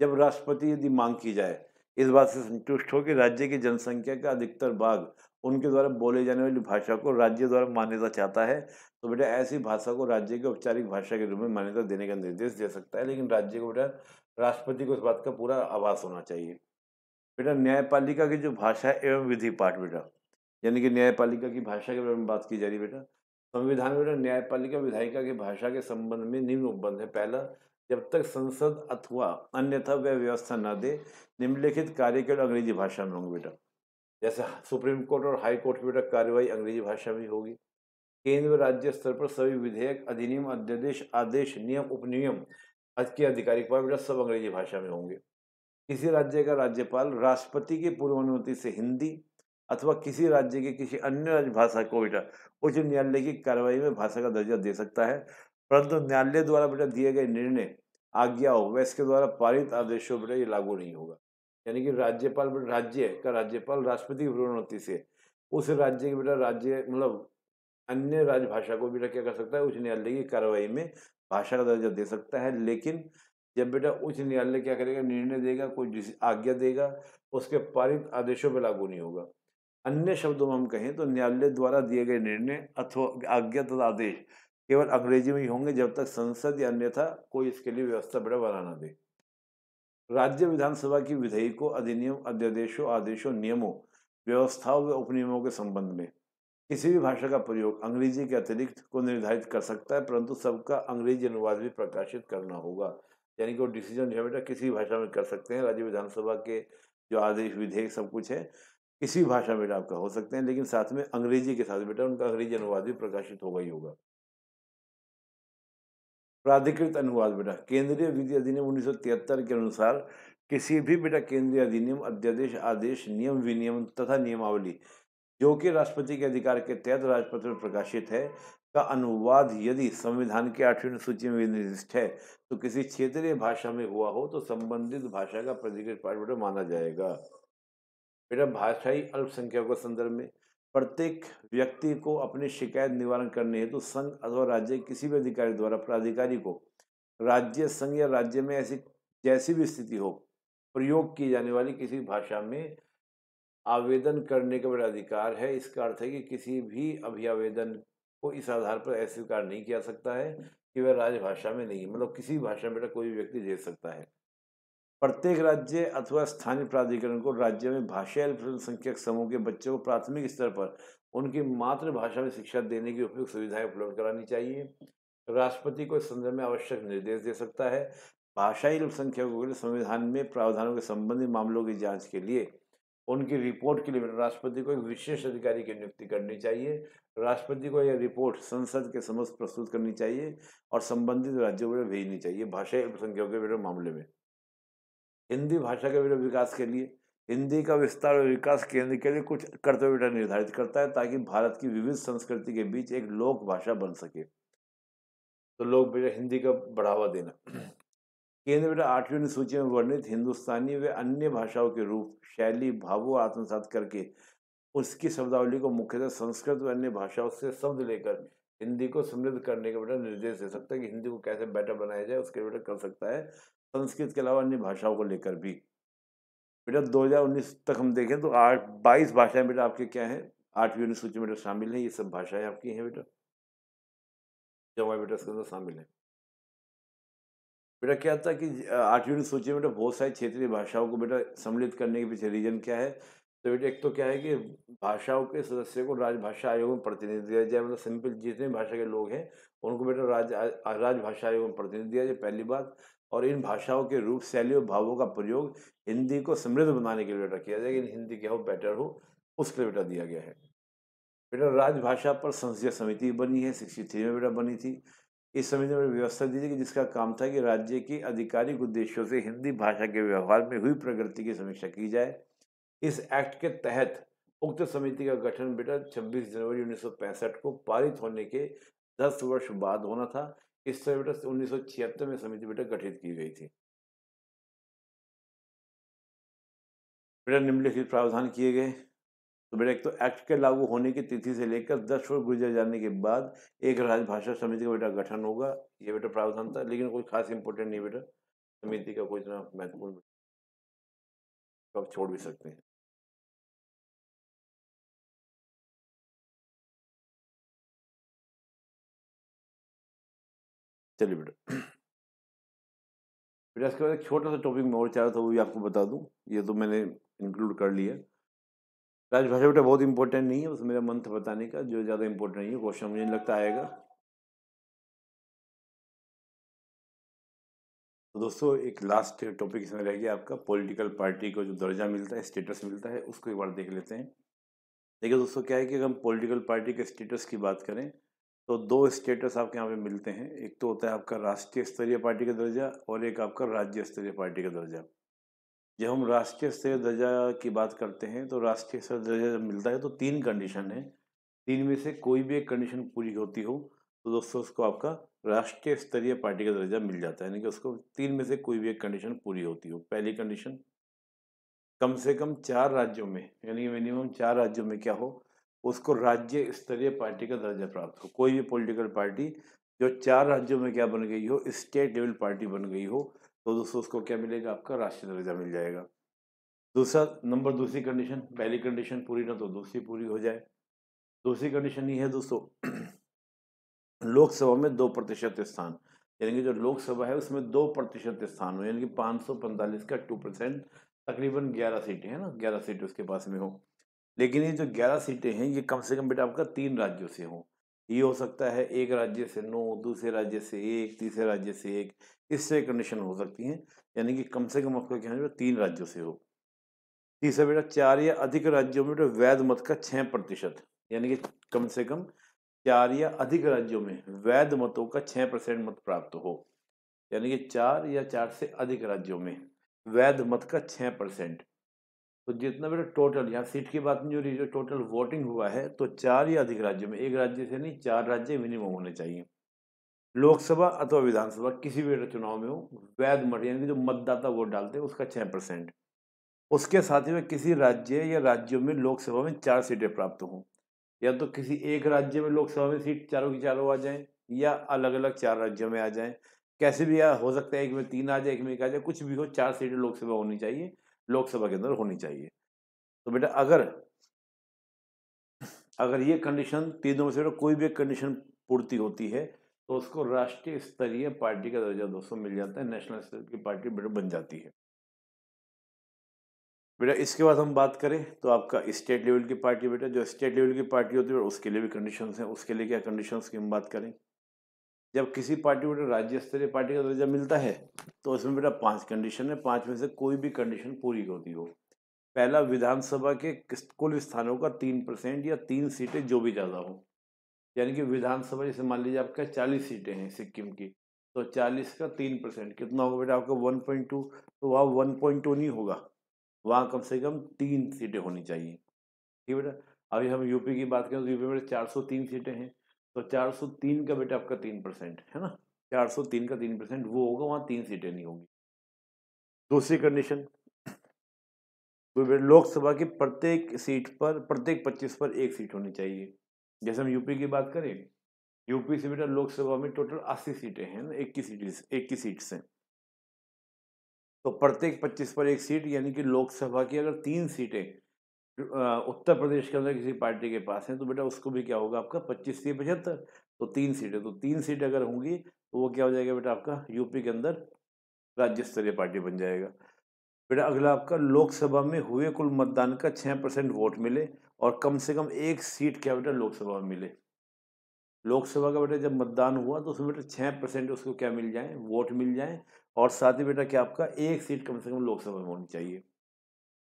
जब राष्ट्रपति यदि मांग की जाए इस बात से संतुष्ट हो कि राज्य की जनसंख्या का अधिकतर भाग उनके द्वारा बोले जाने वाली भाषा को राज्य द्वारा मान्यता चाहता है, तो बेटा ऐसी भाषा को राज्य की औपचारिक भाषा के रूप में मान्यता देने का निर्देश दे सकता है। लेकिन राज्य को बेटा, राष्ट्रपति को इस बात का पूरा आभास होना चाहिए। बेटा न्यायपालिका की जो भाषा है एवं विधि पाठ बेटा, यानी कि न्यायपालिका की भाषा के बारे में बात की जा रही है बेटा। संविधान में बेटा न्यायपालिका विधायिका की भाषा के संबंध में निम्न उपबंध है। पहला, जब तक संसद अथवा अन्यथा वह व्यवस्था न दे, निम्नलिखित कार्य केवल अंग्रेजी भाषा में होंगे बेटा। जैसे सुप्रीम कोर्ट और हाई कोर्ट की बेटा कार्रवाई अंग्रेजी भाषा में होगी। केंद्र व राज्य स्तर पर सभी विधेयक, अधिनियम, अध्यादेश, आदेश, नियम, उपनियम के आधिकारिक पाठ बेटा सब अंग्रेजी भाषा में होंगे। किसी राज्य का राज्यपाल राष्ट्रपति की पूर्व अनुमति से हिंदी अथवा किसी राज्य की किसी अन्य राजभाषा को बेटा उच्च न्यायालय की कार्रवाई में भाषा का दर्जा दे सकता है, परंतु न्यायालय द्वारा बेटा दिए गए निर्णय, आज्ञाओं व इसके द्वारा पारित आदेशों बेटा ये लागू नहीं होगा। यानी कि राज्य का राज्यपाल राष्ट्रपति की पूर्व अनुमति से उस राज्य के बेटा राज्य मतलब अन्य राजभाषा को बेटा क्या कर सकता है, उच्च न्यायालय की कार्रवाई में भाषा का दर्जा दे सकता है। लेकिन जब बेटा उच्च न्यायालय क्या करेगा, निर्णय देगा, कोई आज्ञा देगा, उसके पारित आदेशों पर लागू नहीं होगा। अन्य शब्दों में हम कहें तो न्यायालय द्वारा दिए गए निर्णय अथवा आज्ञा तथा आदेश केवल अंग्रेजी में ही होंगे जब तक संसद या अन्यथा कोई इसके लिए व्यवस्था बेटा बना ना दे। राज्य विधानसभा की विधेयकों, अधिनियम, अध्यादेशों, आदेशों, नियमों, व्यवस्थाओं व उपनियमों के संबंध में किसी भी भाषा का प्रयोग अंग्रेजी के अतिरिक्त को निर्धारित कर सकता है, परंतु सबका अंग्रेजी अनुवाद भी प्रकाशित करना होगा। यानी कि वो डिसीजन जो है बेटा किसी भाषा में कर सकते हैं। राज्य विधानसभा के जो आदेश, विधेयक सब कुछ है किसी भाषा में बेटा आपका हो सकते हैं, लेकिन साथ में अंग्रेजी के साथ बेटा उनका अंग्रेजी अनुवाद भी प्रकाशित होगा ही होगा। प्राधिकृत अनुवाद बेटा, केंद्रीय विधि अधिनियम 1973 के अनुसार किसी भी बेटा केंद्रीय अधिनियम, अध्यादेश, आदेश, नियम, विनियम तथा नियमावली जो कि राष्ट्रपति के अधिकार के तहत राजपत्र में प्रकाशित है का अनुवाद यदि संविधान की 8वीं अनुसूची में निर्दिष्ट है तो किसी क्षेत्रीय भाषा में हुआ हो तो संबंधित भाषा का प्राधिकृत पाठ बेटा माना जाएगा। बेटा भाषाई अल्पसंख्यकों के संदर्भ में प्रत्येक व्यक्ति को अपनी शिकायत निवारण करने हेतु संघ अथवा राज्य किसी भी अधिकारी द्वारा प्राधिकारी को राज्य, संघ या राज्य में ऐसी जैसी भी स्थिति हो प्रयोग की जाने वाली किसी भाषा में आवेदन करने का बड़ा अधिकार है। इसका अर्थ है कि किसी भी अभियावेदन को इस आधार पर अस्वीकार नहीं किया सकता है कि वह राजभाषा में नहीं, मतलब किसी भाषा में कोई भी व्यक्ति भेज सकता है। प्रत्येक राज्य अथवा स्थानीय प्राधिकरण को राज्य में भाषा अल्पसंख्यक समूह के बच्चों को प्राथमिक स्तर पर उनकी मातृभाषा में शिक्षा देने की उपयुक्त सुविधाएं उपलब्ध करानी चाहिए। राष्ट्रपति को इस संदर्भ में आवश्यक निर्देश दे सकता है। भाषाई अल्पसंख्यकों के लिए संविधान में प्रावधानों के संबंधित मामलों की जांच के लिए उनकी रिपोर्ट के लिए राष्ट्रपति को एक विशेष अधिकारी की नियुक्ति करनी चाहिए। राष्ट्रपति को यह रिपोर्ट संसद के समक्ष प्रस्तुत करनी चाहिए और संबंधित राज्यों में भेजनी चाहिए। भाषाई अल्पसंख्यकों के मामले में हिंदी भाषा के विकास के लिए हिंदी का विस्तार और विकास केंद्र के लिए कुछ कर्तव्य निर्धारित करता है ताकि भारत की विविध संस्कृति के बीच एक लोक भाषा बन सके। तो लोग बेटा हिंदी का बढ़ावा देना। केंद्र बेटा 8वीं अनुसूची में वर्णित हिंदुस्तानी व अन्य भाषाओं के रूप, शैली, भावों आत्मसात करके उसकी शब्दावली को मुख्यतः संस्कृत व अन्य भाषाओं से शब्द लेकर हिंदी को समृद्ध करने का बेटा निर्देश दे सकता है कि हिंदी को कैसे बेटर बनाया जाए, उसके बेटा कर सकता है। संस्कृत के अलावा अन्य भाषाओं को लेकर भी बेटा 2019 तक हम देखें तो 22 भाषाएं बेटा आपके क्या हैं 8वीं अनुसूची में बेटा शामिल है। ये सब भाषाएं आपकी हैं बेटा जो हमारे बेटा इसके अंदर शामिल है। बेटा क्या था कि 8वीं अनुसूची में बेटा बहुत सारी क्षेत्रीय भाषाओं को बेटा सम्मिलित करने के पीछे रीजन क्या है। तो बेटा एक तो क्या है कि भाषाओं के सदस्यों को राजभाषा आयोग में प्रतिनिधि दिया जाए, मतलब सिंपल जितने भाषा के लोग हैं उनको बेटा राजभाषा आयोग में प्रतिनिधि दिया जाए, पहली बात। और इन भाषाओं के रूप, शैली और भावों का प्रयोग हिंदी को समृद्ध बनाने के लिए बेटा किया जाए कि हिंदी क्या हो बेटर हो, उसके लिए बेटा दिया गया है। बेटा राजभाषा पर संसदीय समिति बनी है, 63 में बेटा बनी थी। इस समिति में व्यवस्था दी थी कि जिसका काम था कि राज्य के आधिकारिक उद्देश्यों से हिंदी भाषा के व्यवहार में हुई प्रगति की समीक्षा की जाए। इस एक्ट के तहत उक्त समिति का गठन बेटा 26 जनवरी 1965 को पारित होने के 10 वर्ष बाद होना था। इस समय बेटा 1976 में समिति बेटा गठित की गई थी। बेटा निम्नलिखित प्रावधान किए गए। तो बेटा एक तो एक्ट के लागू होने की तिथि से लेकर 10 वर्ष गुजर जाने के बाद एक राजभाषा समिति का बेटा गठन होगा, ये बेटा प्रावधान था, लेकिन कोई खास इंपोर्टेंट नहीं बेटा, समिति का कोई इतना महत्वपूर्ण आप छोड़ भी सकते हैं। चलिए बेटा बेटा इसके बाद एक छोटा सा टॉपिक मैं और चाह रहा था वो भी आपको बता दूं, ये तो मैंने इंक्लूड कर लिया। राजभाषा बेटा बहुत इंपॉर्टेंट नहीं है, बस मेरा मन था बताने का, जो ज़्यादा इंपॉर्टेंट नहीं है, क्वेश्चन मुझे नहीं लगता आएगा। तो दोस्तों एक लास्ट टॉपिक इसमें रह गया आपका, पॉलिटिकल पार्टी को जो दर्जा मिलता है, स्टेटस मिलता है, उसको एक बार देख लेते हैं। देखिए दोस्तों क्या है कि अगर हम पॉलिटिकल पार्टी के स्टेटस की बात करें तो दो स्टेटस आपके यहाँ पे मिलते हैं। एक तो होता है आपका राष्ट्रीय स्तरीय पार्टी का दर्जा और एक आपका राज्य स्तरीय पार्टी का दर्जा। जब हम राष्ट्रीय स्तरीय दर्जा की बात करते हैं तो राष्ट्रीय स्तरीय दर्जा जब मिलता है तो 3 कंडीशन है, 3 में से कोई भी एक कंडीशन पूरी होती हो तो दोस्तों उसको आपका राष्ट्रीय स्तरीय पार्टी का दर्जा मिल जाता है, यानी कि उसको 3 में से कोई भी एक कंडीशन पूरी होती हो। पहली कंडीशन, कम से कम 4 राज्यों में, यानी कि मिनिमम 4 राज्यों में क्या हो, उसको राज्य स्तरीय पार्टी का दर्जा प्राप्त हो। कोई भी पॉलिटिकल पार्टी जो 4 राज्यों में क्या बन गई हो, स्टेट लेवल पार्टी बन गई हो, तो दोस्तों उसको क्या मिलेगा, आपका राष्ट्रीय दर्जा मिल जाएगा। दूसरी कंडीशन, पहली कंडीशन पूरी ना तो दूसरी पूरी हो जाए। दूसरी कंडीशन ये है दोस्तों, लोकसभा में 2% स्थान, यानी कि जो लोकसभा है उसमें 2% स्थान हो, यानी कि 545 का 2%, तकरीबन 11 सीटें हैं ना, 11 सीटें उसके पास में हो। लेकिन ये जो 11 सीटें हैं ये कम से कम बेटा आपका 3 राज्यों से हो। ये हो सकता है एक राज्य से 9, दूसरे राज्य से 1, तीसरे राज्य से 1, इससे कंडीशन हो सकती है, यानी कि कम से कम आपका क्या है, 3 राज्यों से हो। तीसरा बेटा 4 या अधिक राज्यों में बेटा वैध मत का 6%, यानी कि कम से कम 4 या अधिक राज्यों में वैध मतों का 6% मत प्राप्त हो, यानी कि 4 या 4 से अधिक राज्यों में वैध मत का 6%। तो जितना बेटा टोटल, यहाँ सीट की बात नहीं हो रही, जो टोटल वोटिंग हुआ है तो 4 या अधिक राज्यों में, एक राज्य से नहीं 4 राज्य मिनिमम होने चाहिए। लोकसभा अथवा विधानसभा किसी भी बेटा चुनाव में हो, वैध मत यानी कि जो मतदाता वोट डालते हैं उसका 6%। उसके साथ ही में किसी राज्य या राज्यों में लोकसभा में 4 सीटें प्राप्त हों, या तो किसी एक राज्य में लोकसभा में सीट चारों की चारों आ जाए, या अलग अलग 4 राज्यों में आ जाए। कैसे भी हो सकता है, एक में 3 आ जाए, एक में 1 आ जाए, कुछ भी हो, 4 सीटें लोकसभा होनी चाहिए, लोकसभा के अंदर होनी चाहिए। तो बेटा अगर ये कंडीशन तीनों में से कोई भी एक कंडीशन पूर्ति होती है, तो उसको राष्ट्रीय स्तरीय पार्टी का दर्जा दोस्तों मिल जाता है, नेशनल स्तर की पार्टी बेटा बन जाती है। बेटा इसके बाद हम बात करें तो आपका स्टेट लेवल की पार्टी, बेटा जो स्टेट लेवल की पार्टी होती है उसके लिए भी कंडीशंस हैं। उसके लिए क्या कंडीशंस की हम बात करें, जब किसी पार्टी बेटा राज्य स्तरीय पार्टी का दर्जा मिलता है तो उसमें बेटा 5 कंडीशन है, 5 में से कोई भी कंडीशन पूरी होती हो। पहला, विधानसभा के कुल स्थानों का 3% या 3 सीटें जो भी ज्यादा हो, यानी कि विधानसभा जैसे मान लीजिए आपका 40 सीटें हैं सिक्किम की, तो 40 का 3% कितना होगा बेटा आपका 1.2। तो वहाँ 1.2 नहीं होगा, वहाँ कम से कम 3 सीटें होनी चाहिए। ठीक है बेटा। अभी हम यूपी की बात करें तो यूपी में 403 सीटें हैं, तो 403 का बेटा आपका 3% है ना, 403 का 3% वो होगा, वहाँ 3 सीटें नहीं होंगी। दूसरी कंडीशन, तो लोकसभा की प्रत्येक सीट पर, प्रत्येक 25 पर 1 सीट होनी चाहिए। जैसे हम यूपी की बात करें, यूपी से बेटा लोकसभा में टोटल 80 सीटें हैं ना, 21 सीट से, तो प्रत्येक 25 पर 1 सीट, यानी कि लोकसभा की अगर 3 सीटें उत्तर प्रदेश के अंदर किसी पार्टी के पास है, तो बेटा उसको भी क्या होगा आपका 25 से 75, तो 3 सीटें, तो 3 सीटें अगर होंगी तो वो क्या हो जाएगा बेटा आपका यूपी के अंदर राज्य स्तरीय पार्टी बन जाएगा। बेटा अगला आपका, लोकसभा में हुए कुल मतदान का 6% वोट मिले और कम से कम 1 सीट क्या बेटा लोकसभा में मिले। लोकसभा का बेटा जब मतदान हुआ तो उसमें बेटा 6% उसको क्या मिल जाए, वोट मिल जाए, और साथ ही बेटा क्या आपका 1 सीट कम से कम लोकसभा में होनी चाहिए।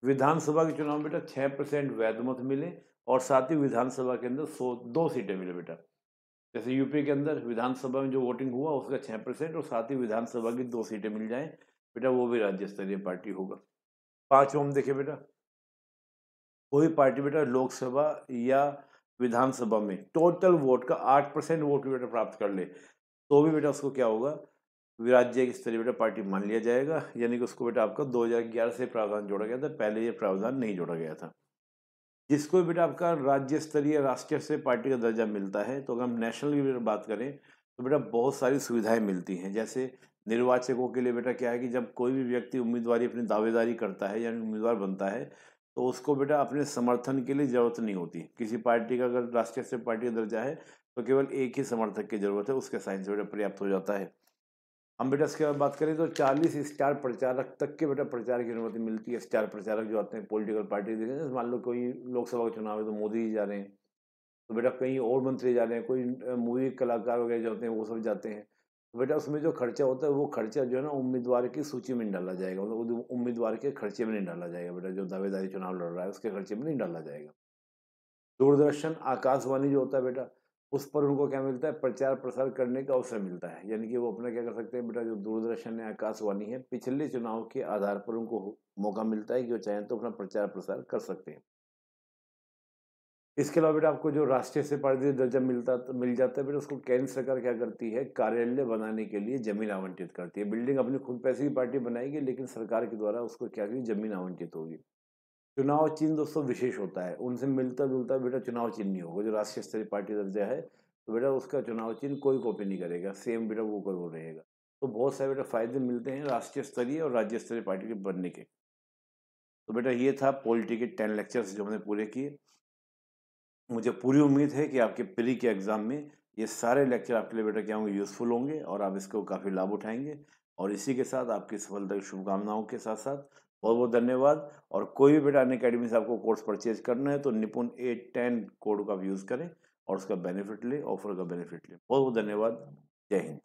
विधानसभा के चुनाव में बेटा 6% वैध मत मिले और साथ ही विधानसभा के अंदर 2 सीटें मिले बेटा। जैसे यूपी के अंदर विधानसभा में जो वोटिंग हुआ उसका 6% और साथ ही विधानसभा की 2 सीटें मिल जाएं, बेटा वो भी राज्य स्तरीय पार्टी होगा। पांचवा हम देखें बेटा, कोई पार्टी बेटा लोकसभा या विधानसभा में टोटल वोट का 8% वोट बेटा प्राप्त कर ले, तो भी बेटा उसको क्या होगा, राज्य स्तरीय बेटा पार्टी मान लिया जाएगा। यानी कि उसको बेटा आपका 2011 से प्रावधान जोड़ा गया था, पहले ये प्रावधान नहीं जोड़ा गया था। जिसको बेटा आपका राज्य स्तरीय राष्ट्रीय स्तरीय पार्टी का दर्जा मिलता है, तो अगर हम नेशनल की बात करें तो बेटा बहुत सारी सुविधाएं मिलती हैं। जैसे निर्वाचकों के लिए बेटा क्या है कि जब कोई भी व्यक्ति उम्मीदवारी अपनी दावेदारी करता है यानी उम्मीदवार बनता है, तो उसको बेटा अपने समर्थन के लिए जरूरत नहीं होती। किसी पार्टी का अगर राष्ट्रीय स्तरीय पार्टी का दर्जा है तो केवल एक ही समर्थक की जरूरत है, उसके साइन से बेटा पर्याप्त हो जाता है। हम बेटा इसके बाद बात करें तो 40 स्टार प्रचारक तक के बेटा प्रचार की अनुमति मिलती है। स्टार प्रचारक जो आते हैं पॉलिटिकल पार्टी देखें, मान लो कोई लोकसभा का चुनाव है तो मोदी जी जा रहे हैं, तो बेटा कहीं और मंत्री जा रहे हैं, कोई मूवी कलाकार वगैरह जो होते हैं वो सब जाते हैं, तो बेटा उसमें जो खर्चा होता है वो खर्चा जो है ना उम्मीदवार की सूची में नहीं डाला जाएगा, मतलब उम्मीदवार के खर्चे में नहीं डाला जाएगा बेटा, जो दावेदारी चुनाव लड़ रहा है उसके खर्चे में नहीं डाला जाएगा। दूरदर्शन आकाशवाणी जो होता है बेटा, उस पर उनको क्या मिलता है, प्रचार प्रसार करने का अवसर मिलता है। यानी कि वो अपना क्या कर सकते हैं बेटा, जो दूरदर्शन है आकाशवाणी है, पिछले चुनाव के आधार पर उनको मौका मिलता है कि वो चाहें तो अपना प्रचार प्रसार कर सकते हैं। इसके अलावा बेटा आपको जो राष्ट्रीय से पार्टी दर्जा मिल जाता है बेटा, उसको केंद्र सरकार क्या करती है, कार्यालय बनाने के लिए जमीन आवंटित करती है। बिल्डिंग अपनी खुद पैसे की पार्टी बनाएगी, लेकिन सरकार के द्वारा उसको क्या की जमीन आवंटित होगी। चुनाव चिन्ह दोस्तों विशेष होता है, उनसे मिलता जुलता बेटा चुनाव चिन्ह नहीं होगा। जो राष्ट्रीय स्तरीय पार्टी दर्जा है तो बेटा उसका चुनाव चिन्ह कोई कॉपी नहीं करेगा, सेम बेटा वो कोई वो रहेगा। तो बहुत सारे बेटा फायदे मिलते हैं राष्ट्रीय स्तरीय और राज्य स्तरीय पार्टी के बनने के। तो बेटा ये था पॉलिटी के 10 लेक्चर्स जो हमने पूरे किए। मुझे पूरी उम्मीद है कि आपके प्री के एग्जाम में ये सारे लेक्चर आपके लिए बेटा क्या होंगे, यूजफुल होंगे और आप इसको काफ़ी लाभ उठाएंगे। और इसी के साथ आपकी सफलता की शुभकामनाओं के साथ साथ बहुत बहुत धन्यवाद। और कोई भी बेटा अनअकैडमी से आपको कोर्स परचेज करना है तो निपुण 810 कोड का यूज़ करें और उसका बेनिफिट लें, ऑफर का बेनिफिट लें। बहुत बहुत धन्यवाद। जय हिंद।